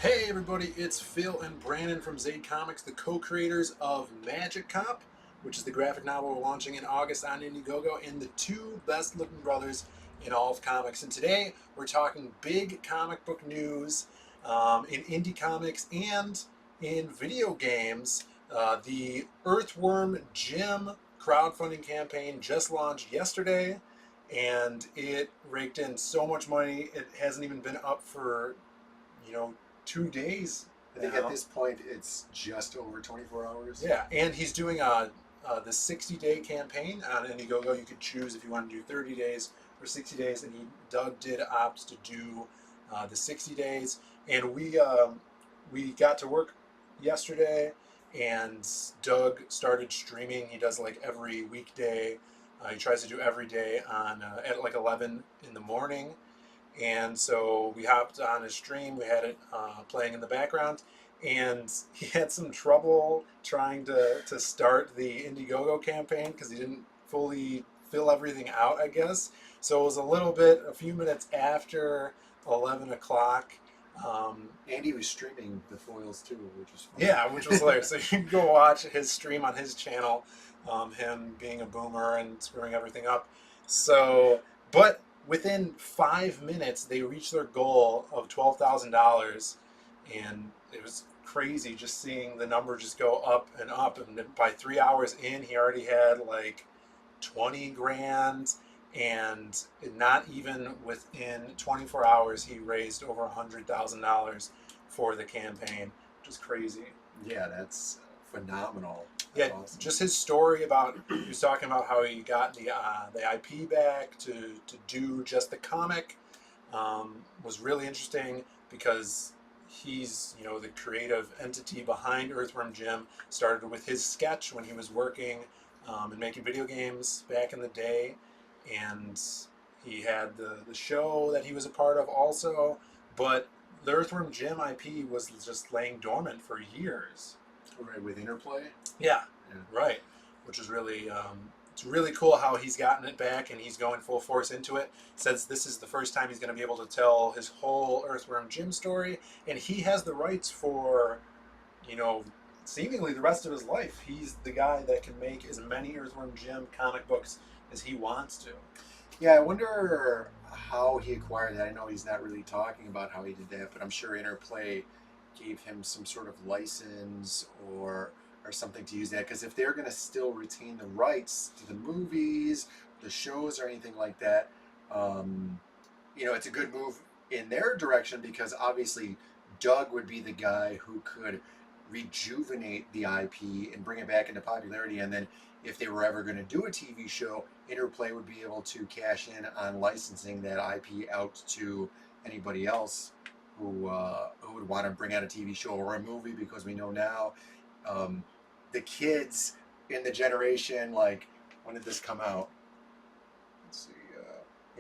Hey everybody, it's Phil and Brandon from Zaid Comics, the co-creators of Magic Cop, which is the graphic novel we're launching in August on Indiegogo, and the two best looking brothers in all of comics. And today we're talking big comic book news in indie comics and in video games. The Earthworm Jim crowdfunding campaign just launched yesterday, and it raked in so much money. It hasn't even been up for, you know, 2 days I think at now. this point it's just over 24 hours. Yeah, and he's doing the 60-day campaign on Indiegogo. You could choose if you want to do 30 days or 60 days, and Doug did opt to do the 60 days. And we got to work yesterday, and Doug started streaming. He does like every weekday. He tries to do every day on at like 11 in the morning, and so we hopped on his stream. We had it playing in the background, and he had some trouble trying to start the Indiegogo campaign because he didn't fully fill everything out, I guess. So it was a few minutes after 11 o'clock. Andy was streaming the foils too, which was fun. Yeah, which was hilarious. So you can go watch his stream on his channel, him being a boomer and screwing everything up. So, but within 5 minutes, they reached their goal of $12,000, and it was crazy just seeing the number just go up and up. And by 3 hours in, he already had like 20 grand, and not even within 24 hours, he raised over $100,000 for the campaign, which is crazy. Yeah, that's phenomenal. Yeah, That's awesome. just his story about he was talking about how he got the IP back to do just the comic, was really interesting because he's, you know, the creative entity behind Earthworm Jim. Started with his sketch when he was working and making video games back in the day, and he had the show that he was a part of also. But the Earthworm Jim IP was just laying dormant for years. Right, with Interplay. Yeah, Yeah. right. Which is really it's really cool how he's gotten it back and he's going full force into it. Says this is the first time he's going to be able to tell his whole Earthworm Jim story, and he has the rights for, you know, seemingly the rest of his life. He's the guy that can make as many Earthworm Jim comic books as he wants to. Yeah, I wonder how he acquired that. I know he's not really talking about how he did that, but I'm sure Interplay gave him some sort of license or something to use that. Because if they're going to still retain the rights to the movies, the shows, or anything like that, um, it's a good move in their direction because obviously Doug would be the guy who could rejuvenate the IP and bring it back into popularity. And then if they were ever going to do a TV show, Interplay would be able to cash in on licensing that IP out to anybody else who would want to bring out a TV show or a movie, because we know now um, the kids in the generation, like, when did this come out? Let's see,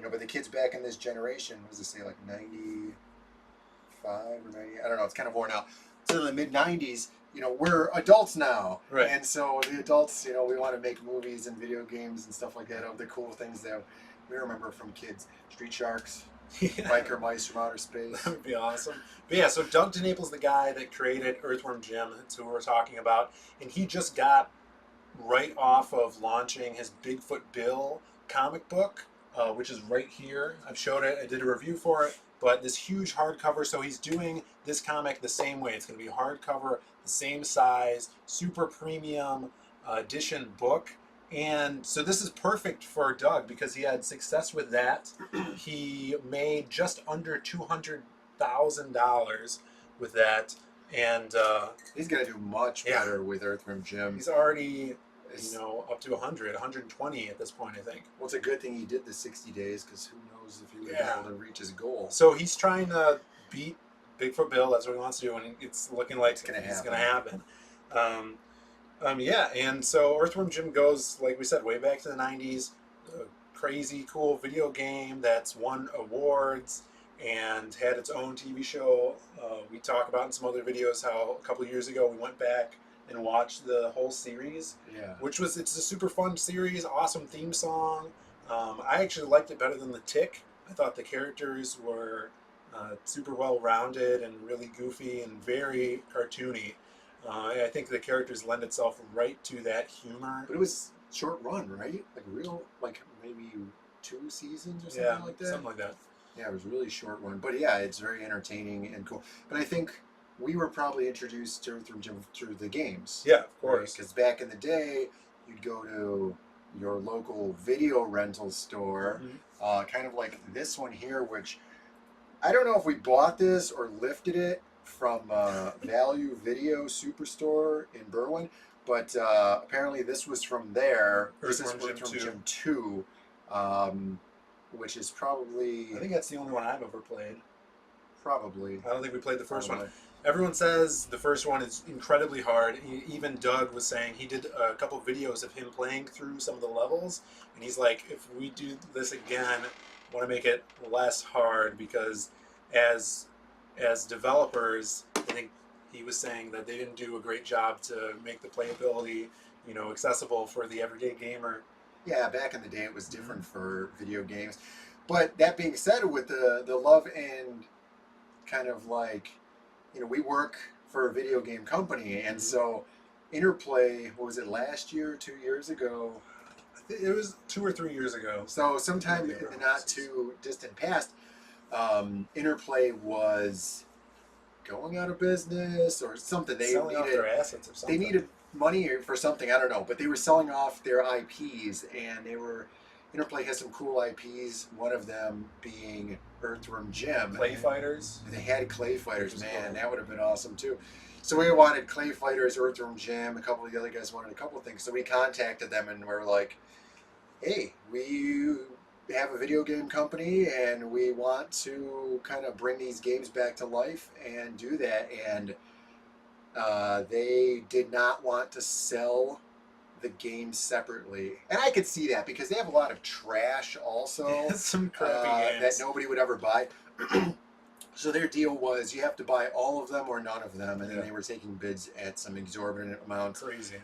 but the kids back in this generation, what does it say, like 95 or 90? I don't know, it's kind of worn out. So in the mid 90s, we're adults now. Right. And so the adults, we want to make movies and video games and stuff like that of the cool things that we remember from kids. Street Sharks, biker mice from outer space. That would be awesome. But yeah, so Doug DeNaples, the guy that created Earthworm Jim, that's who we're talking about, and he just got right off of launching his Bigfoot Bill comic book, which is right here. I've showed it. I did a review for it. But this huge hardcover, so he's doing this comic the same way. It's going to be hardcover, the same size, super premium edition book. And so this is perfect for Doug because he had success with that. He made just under $200,000 with that. And he's going to do much better with Earthworm Jim. He's already, up to 120 at this point, I think. Well, it's a good thing he did the 60 days, because who knows if he would be able to reach his goal. So he's trying to beat Bigfoot Bill. That's what he wants to do, and it's looking like it's going to happen. Yeah, and so Earthworm Jim goes, like we said, way back to the 90s. Crazy cool video game that's won awards and had its own TV show. We talk about in some other videos how a couple of years ago we went back and watched the whole series. Yeah. It's a super fun series, awesome theme song. I actually liked it better than The Tick. I thought the characters were super well rounded and really goofy and very cartoony. I think the characters lend itself right to that humor. But it was short run, right? Like real, like maybe 2 seasons or Yeah, something like that. something like that. Yeah, it was really short one. But yeah, it's very entertaining and cool. But I think we were probably introduced to Earthworm Jim through the games. Yeah, of course. Because back in the day, you'd go to your local video rental store, kind of like this one here, which I don't know if we bought this or lifted it from Value Video Superstore in Berwyn, but apparently this was from there. This is Earthworm Earthworm Jim Jim 2, which is probably... I think that's the only one I've ever played. Probably. I don't think we played the first Probably. one. Everyone says the first one is incredibly hard. Even Doug was saying he did a couple videos of him playing through some of the levels, and he's like, if we do this again, I want to make it less hard because as developers, I think he was saying that they didn't do a great job to make the playability, accessible for the everyday gamer. Yeah, back in the day it was different for video games. But that being said, with the love and kind of like, we work for a video game company, and so Interplay, what was it, last year, 2 years ago? I think it was 2 or 3 years ago. So sometime in the not too distant past, Interplay was going out of business or something. They selling off needed their assets or something. they needed money for something, I don't know, but they were selling off their IPs, and Interplay has some cool IPs, one of them being Earthworm Jim. Clay Fighters. They had Clay Fighters, man, cool. that would have been awesome too. So we wanted Clay Fighters, Earthworm Jim, a couple of the other guys wanted a couple of things, so we contacted them and we're like, hey, we have a video game company and we want to kind of bring these games back to life and do that, and they did not want to sell the games separately, and I could see that because they have a lot of trash also. Some crappy games that nobody would ever buy. So their deal was you have to buy all of them or none of them, and then they were taking bids at some exorbitant amounts. Crazy.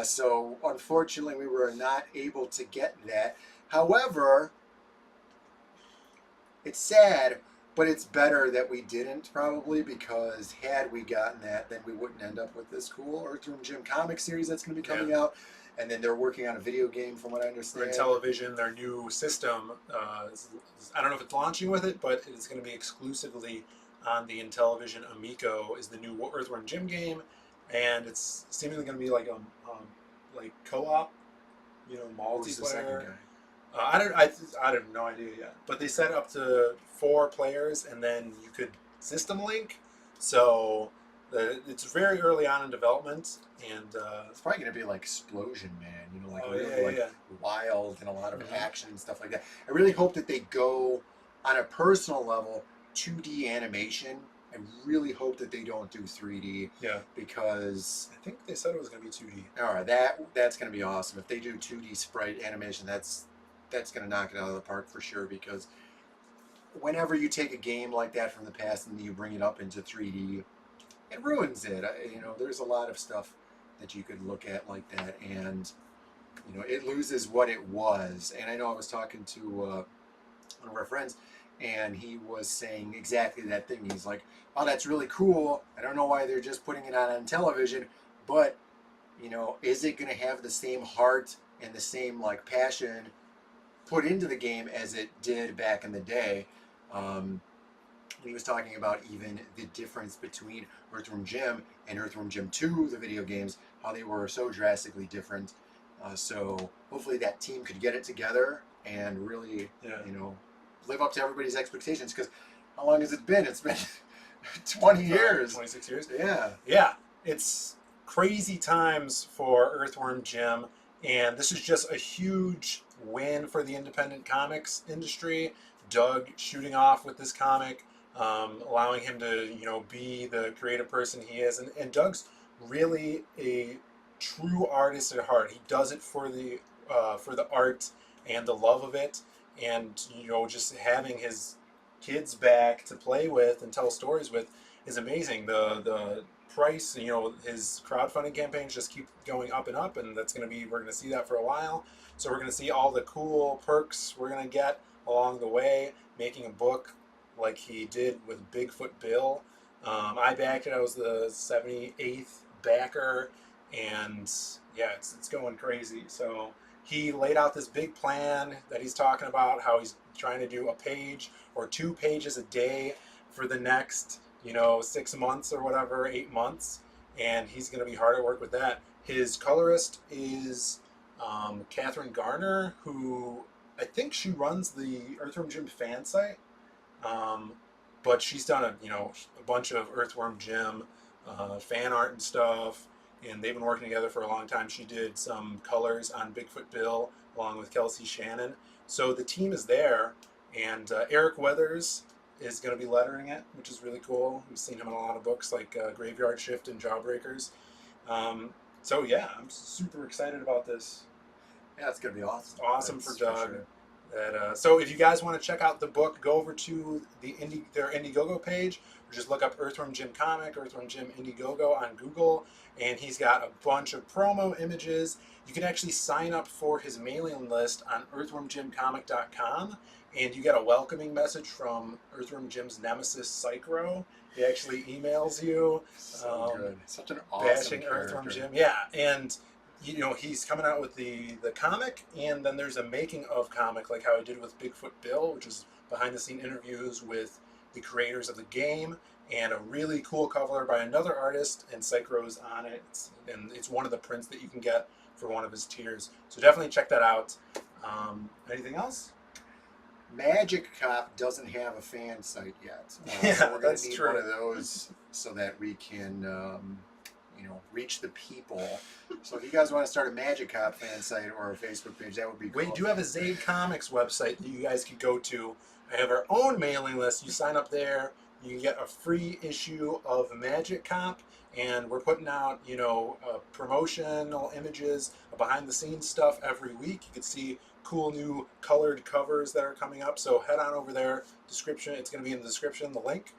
So unfortunately we were not able to get that. However, it's sad, but it's better that we didn't, probably, because had we gotten that, then we wouldn't end up with this cool Earthworm Jim Comic series that's going to be coming out. And then they're working on a video game, from what I understand. In television, their new system, I don't know if it's launching with it, but it's going to be exclusively on the Intellivision Amico, is the new Earthworm Jim game. And it's seemingly going to be like like co-op, Who's the second multiplayer. guy? I have no idea yet. But they set up to 4 players, and then you could system link. So it's very early on in development, and It's probably going to be like Explosion Man, like Oh, really yeah. wild and a lot of action and stuff like that. I really hope that they go on a personal level 2D animation. I really hope that they don't do 3D. Yeah. Because I think they said it was going to be 2D. all right, that's going to be awesome. If they do 2D sprite animation, that's going to knock it out of the park for sure, because whenever you take a game like that from the past and you bring it up into 3D, it ruins it. There's a lot of stuff that you could look at like that, and it loses what it was. And I know I was talking to one of our friends, and he was saying exactly that thing. He's like, "Oh, that's really cool. I don't know why they're just putting it on television, but is it going to have the same heart and the same like passion put into the game as it did back in the day?" He was talking about even the difference between Earthworm Jim and Earthworm Jim 2, the video games, how they were so drastically different. So hopefully that team could get it together and really, live up to everybody's expectations. Because how long has it been? It's been 20 years. 26 years. Yeah. Yeah. It's crazy times for Earthworm Jim, and this is just a huge win for the independent comics industry. Doug shooting off with this comic, allowing him to be the creative person he is, and Doug's really a true artist at heart. He does it for the art and the love of it, and just having his kids back to play with and tell stories with is amazing. The price, his crowdfunding campaigns just keep going up and up, and we're going to see that for a while. So we're going to see all the cool perks we're going to get along the way. Making a book like he did with Bigfoot Bill. I backed it. I was the 78th backer, and yeah, it's going crazy. So he laid out this big plan that he's talking about how he's trying to do a page or 2 pages a day for the next 6 months or whatever, 8 months, and he's going to be hard at work with that. His colorist is Catherine Garner, who I think she runs the Earthworm Jim fan site. Um, but she's done a bunch of Earthworm Jim fan art and stuff, and they've been working together for a long time. She did some colors on Bigfoot Bill along with Kelsey Shannon. So the team is there, and Eric Weathers is going to be lettering it, which is really cool. We've seen him in a lot of books like Graveyard Shift and Jawbreakers. Um, so yeah, I'm super excited about this. Yeah, it's gonna be awesome. Awesome That's for Doug. sure. So if you guys want to check out the book, go over to their Indiegogo page, or just look up Earthworm Jim Comic, Earthworm Jim Indiegogo on Google, and he's got a bunch of promo images. You can actually sign up for his mailing list on earthwormjimcomic.com, and you get a welcoming message from Earthworm Jim's nemesis, Psychro. He actually emails you, So good. Such an awesome bashing character. Earthworm Jim. Yeah, and he's coming out with the comic, and then there's a making of comic, like how I did with Bigfoot Bill, which is behind the scene interviews with the creators of the game, and a really cool cover by another artist, and Psychro's on it. It's one of the prints that you can get for one of his tiers. So definitely check that out. Anything else? Magic Cop doesn't have a fan site yet. Yeah, So we're gonna that's need true. one of those so that we can, reach the people. So if you guys want to start a Magic Cop fan site or a Facebook page, that would be cool. We do have a Zaid Comics website that you guys could go to. I have our own mailing list. You sign up there, you can get a free issue of Magic Cop, and we're putting out, promotional images, behind the scenes stuff every week. You can see cool new colored covers that are coming up. So head on over there. Description. It's going to be in the description, the link.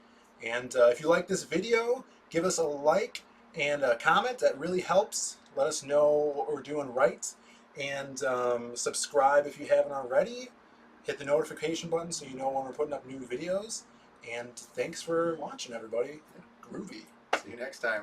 And if you like this video, give us a like and a comment. That really helps. Let us know what we're doing right. And subscribe if you haven't already. Hit the notification button so you know when we're putting up new videos. And thanks for watching, everybody. Groovy. See you next time.